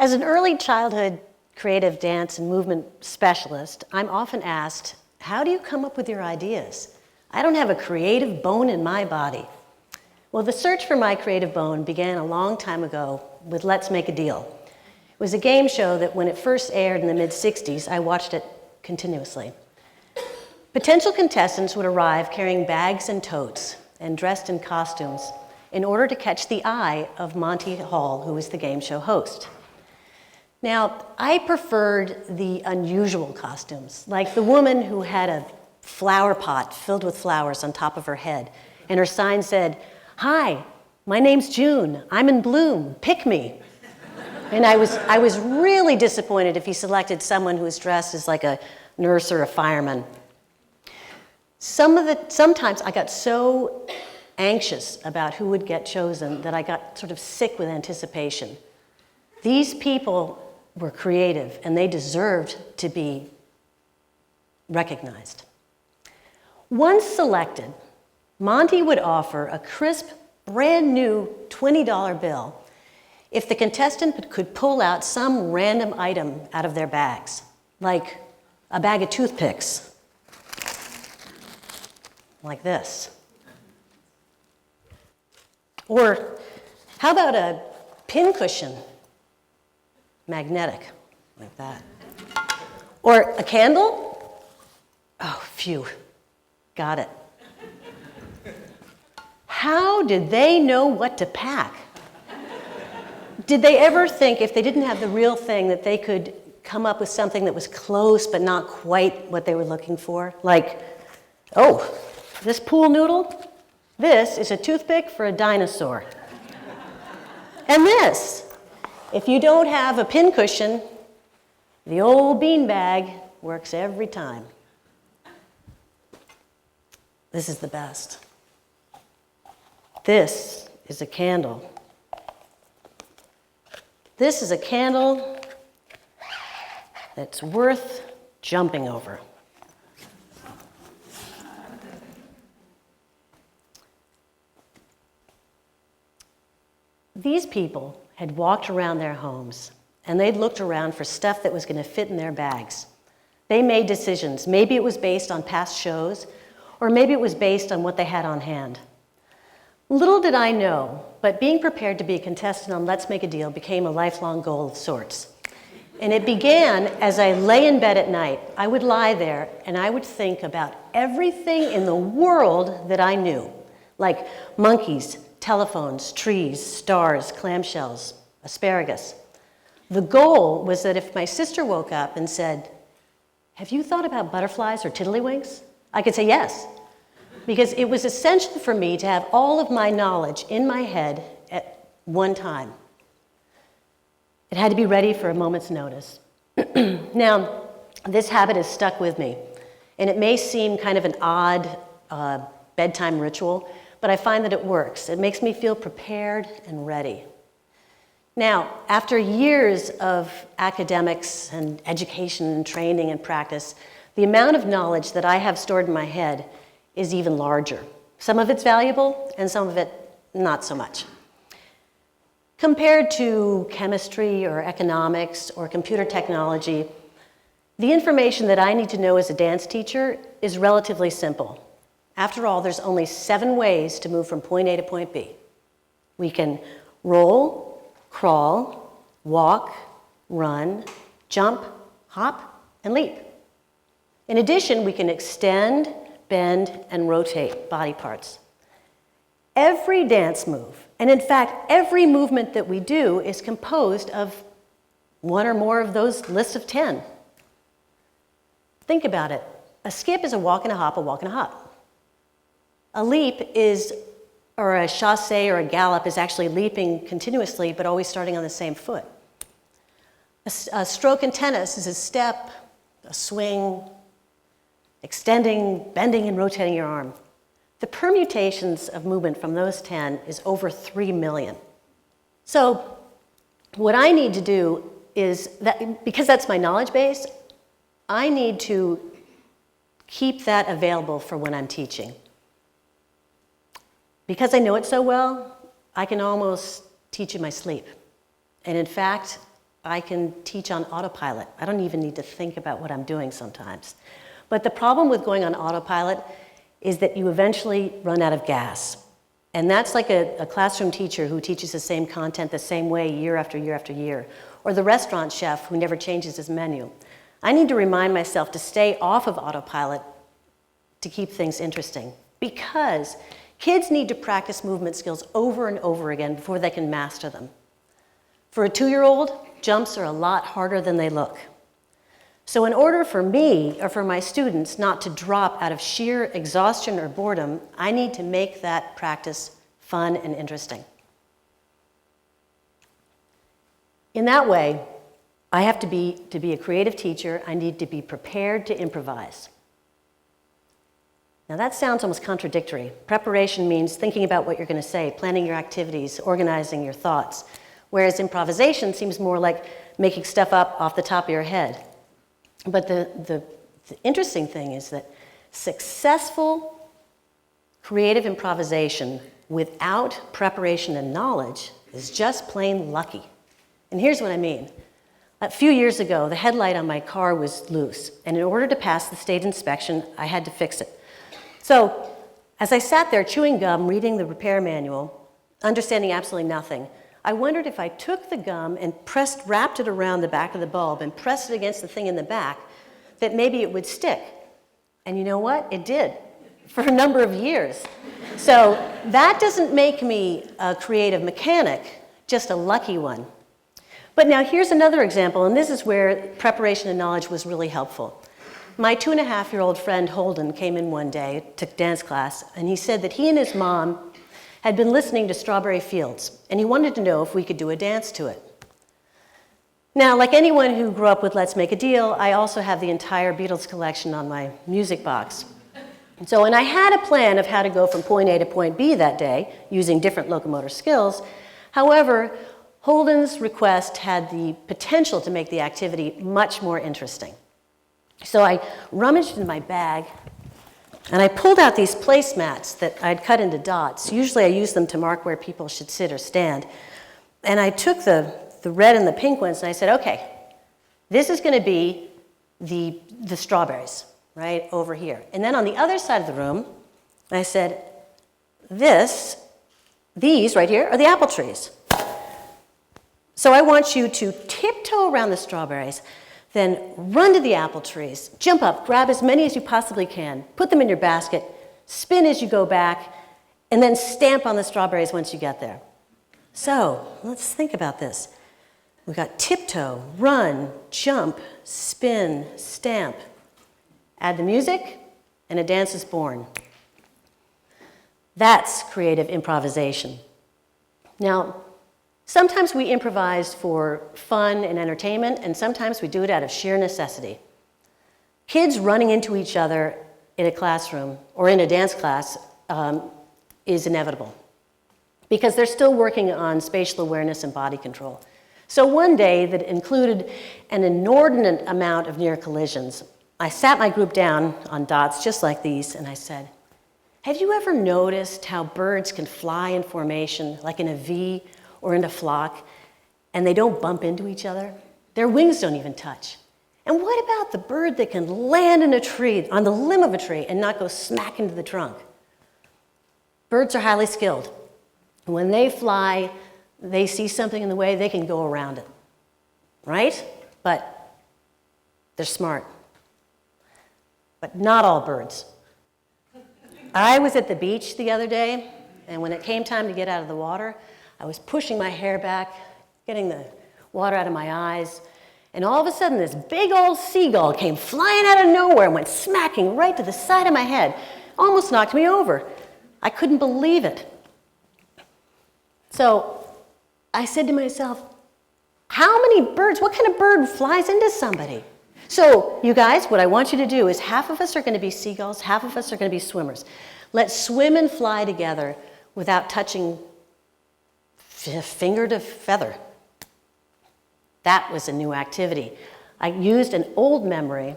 As an early childhood creative dance and movement specialist, I'm often asked, how do you come up with your ideas? I don't have a creative bone in my body. Well, the search for my creative bone began a long time ago with Let's Make a Deal. It was a game show that when it first aired in the mid-'60s, I watched it continuously. Potential contestants would arrive carrying bags and totes and dressed in costumes in order to catch the eye of Monty Hall, who was the game show host. Now, I preferred the unusual costumes, like the woman who had a flower pot filled with flowers on top of her head, and her sign said, "Hi, my name's June, I'm in bloom, pick me." And I was really disappointed if he selected someone who was dressed as like a nurse or a fireman. Sometimes I got so anxious about who would get chosen that I got sort of sick with anticipation. These people were creative and they deserved to be recognized. Once selected, Monty would offer a crisp, brand new $20 bill if the contestant could pull out some random item out of their bags, like a bag of toothpicks, like this. Or how about a pincushion, magnetic, like that. Or a candle? Oh, phew, got it. How did they know what to pack? Did they ever think, if they didn't have the real thing, that they could come up with something that was close but not quite what they were looking for? Like, oh, this pool noodle? This is a toothpick for a dinosaur. And this, if you don't have a pincushion, the old beanbag works every time. This is the best. This is a candle. This is a candle that's worth jumping over. These people had walked around their homes and they'd looked around for stuff that was going to fit in their bags. They made decisions. Maybe it was based on past shows, or maybe it was based on what they had on hand. Little did I know, but being prepared to be a contestant on Let's Make a Deal became a lifelong goal of sorts. And it began as I lay in bed at night. I would lie there and I would think about everything in the world that I knew, like monkeys, telephones, trees, stars, clamshells, asparagus. The goal was that if my sister woke up and said, "Have you thought about butterflies or tiddlywinks?" I could say yes, because it was essential for me to have all of my knowledge in my head at one time. It had to be ready for a moment's notice. Now, this habit has stuck with me, and it may seem kind of an odd bedtime ritual, but I find that it works. It makes me feel prepared and ready. Now, after years of academics and education and training and practice, the amount of knowledge that I have stored in my head is even larger. Some of it's valuable, and some of it not so much. Compared to chemistry or economics or computer technology, the information that I need to know as a dance teacher is relatively simple. After all, there's only 7 ways to move from point A to point B. We can roll, crawl, walk, run, jump, hop, and leap. In addition, we can extend, bend, and rotate body parts. Every dance move, and in fact, every movement that we do is composed of one or more of those lists of 10. Think about it. A skip is a walk and a hop, a walk and a hop. A leap is, or a chassé or a gallop is actually leaping continuously, but always starting on the same foot. A stroke in tennis is a step, a swing, extending, bending, and rotating your arm. The permutations of movement from those 10 is over 3 million. So what I need to do is, because that's my knowledge base, I need to keep that available for when I'm teaching. Because I know it so well, I can almost teach in my sleep. And in fact, I can teach on autopilot. I don't even need to think about what I'm doing sometimes. But the problem with going on autopilot is that you eventually run out of gas. And that's like a classroom teacher who teaches the same content the same way year after year after year, or the restaurant chef who never changes his menu. I need to remind myself to stay off of autopilot to keep things interesting, because kids need to practice movement skills over and over again before they can master them. For a 2-year-old, jumps are a lot harder than they look. So in order for me or for my students not to drop out of sheer exhaustion or boredom, I need to make that practice fun and interesting. In that way, I have to be a creative teacher, I need to be prepared to improvise. Now that sounds almost contradictory. Preparation means thinking about what you're going to say, planning your activities, organizing your thoughts, whereas improvisation seems more like making stuff up off the top of your head. But the interesting thing is that successful creative improvisation without preparation and knowledge is just plain lucky. And here's what I mean. A few years ago, the headlight on my car was loose, and in order to pass the state inspection, I had to fix it. So, as I sat there chewing gum, reading the repair manual, understanding absolutely nothing, I wondered if I took the gum and wrapped it around the back of the bulb and pressed it against the thing in the back, that maybe it would stick. And you know what? It did, for a number of years. So that doesn't make me a creative mechanic, just a lucky one. But now here's another example, and this is where preparation and knowledge was really helpful. My 2.5-year-old friend Holden came in one day, took dance class, and he said that he and his mom had been listening to Strawberry Fields, and he wanted to know if we could do a dance to it. Now, like anyone who grew up with Let's Make a Deal, I also have the entire Beatles collection on my music box. And I had a plan of how to go from point A to point B that day, using different locomotor skills. However, Holden's request had the potential to make the activity much more interesting. So I rummaged in my bag, and I pulled out these placemats that I'd cut into dots. Usually I use them to mark where people should sit or stand. And I took the red and the pink ones, and I said, okay, this is going to be the strawberries, right, over here. And then on the other side of the room, I said, these right here are the apple trees. So I want you to tiptoe around the strawberries, then run to the apple trees, jump up, grab as many as you possibly can, put them in your basket, spin as you go back, and then stamp on the strawberries once you get there. So let's think about this. We've got tiptoe, run, jump, spin, stamp. Add the music, and a dance is born. That's creative improvisation. Now, sometimes we improvise for fun and entertainment, and sometimes we do it out of sheer necessity. Kids running into each other in a classroom or in a dance class is inevitable because they're still working on spatial awareness and body control. So one day that included an inordinate amount of near collisions, I sat my group down on dots just like these, and I said, have you ever noticed how birds can fly in formation, like in a V or in a flock, and they don't bump into each other? Their wings don't even touch. And what about the bird that can land in a tree, on the limb of a tree, and not go smack into the trunk? Birds are highly skilled. When they fly, they see something in the way, they can go around it, right? But they're smart. But not all birds. I was at the beach the other day, and when it came time to get out of the water, I was pushing my hair back, getting the water out of my eyes, and all of a sudden this big old seagull came flying out of nowhere and went smacking right to the side of my head. Almost knocked me over. I couldn't believe it. So I said to myself, how many birds, what kind of bird flies into somebody? So you guys, what I want you to do is half of us are going to be seagulls, half of us are going to be swimmers. Let's swim and fly together without touching finger to feather. That was a new activity. I used an old memory,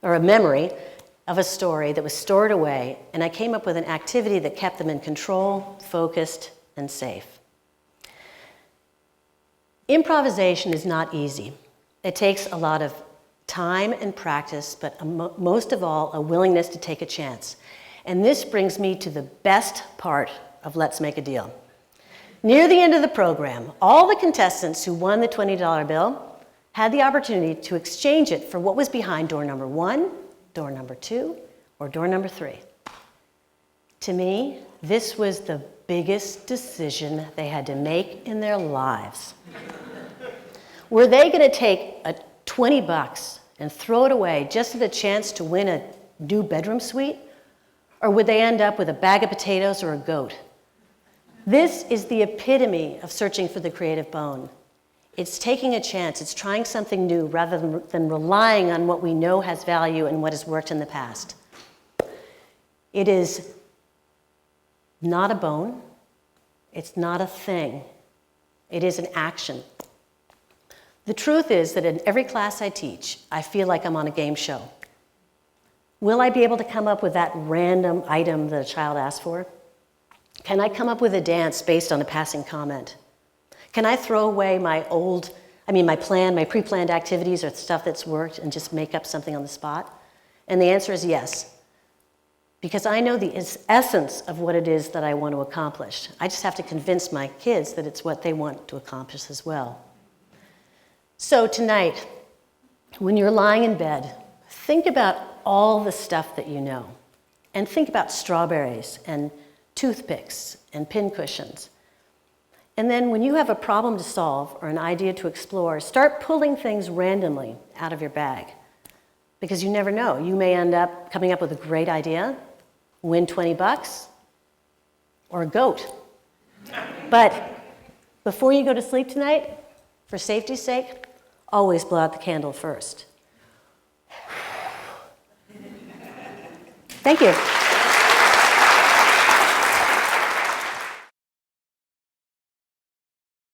or a memory of a story that was stored away, and I came up with an activity that kept them in control, focused, and safe. Improvisation is not easy. It takes a lot of time and practice, but most of all, a willingness to take a chance. And this brings me to the best part of Let's Make a Deal. Near the end of the program, all the contestants who won the $20 bill had the opportunity to exchange it for what was behind door number 1, door number 2, or door number 3. To me, this was the biggest decision they had to make in their lives. Were they going to take a $20 and throw it away just for the chance to win a new bedroom suite? Or would they end up with a bag of potatoes or a goat? This is the epitome of searching for the creative bone. It's taking a chance. It's trying something new rather than relying on what we know has value and what has worked in the past. It is not a bone. It's not a thing. It is an action. The truth is that in every class I teach, I feel like I'm on a game show. Will I be able to come up with that random item that a child asked for? Can I come up with a dance based on a passing comment? Can I throw away my pre-planned activities or stuff that's worked and just make up something on the spot? And the answer is yes. Because I know the essence of what it is that I want to accomplish. I just have to convince my kids that it's what they want to accomplish as well. So tonight, when you're lying in bed, think about all the stuff that you know. And think about strawberries and toothpicks and pincushions. And then when you have a problem to solve or an idea to explore, start pulling things randomly out of your bag. Because you never know. You may end up coming up with a great idea, win $20, or a goat. But before you go to sleep tonight, for safety's sake, always blow out the candle first. Thank you.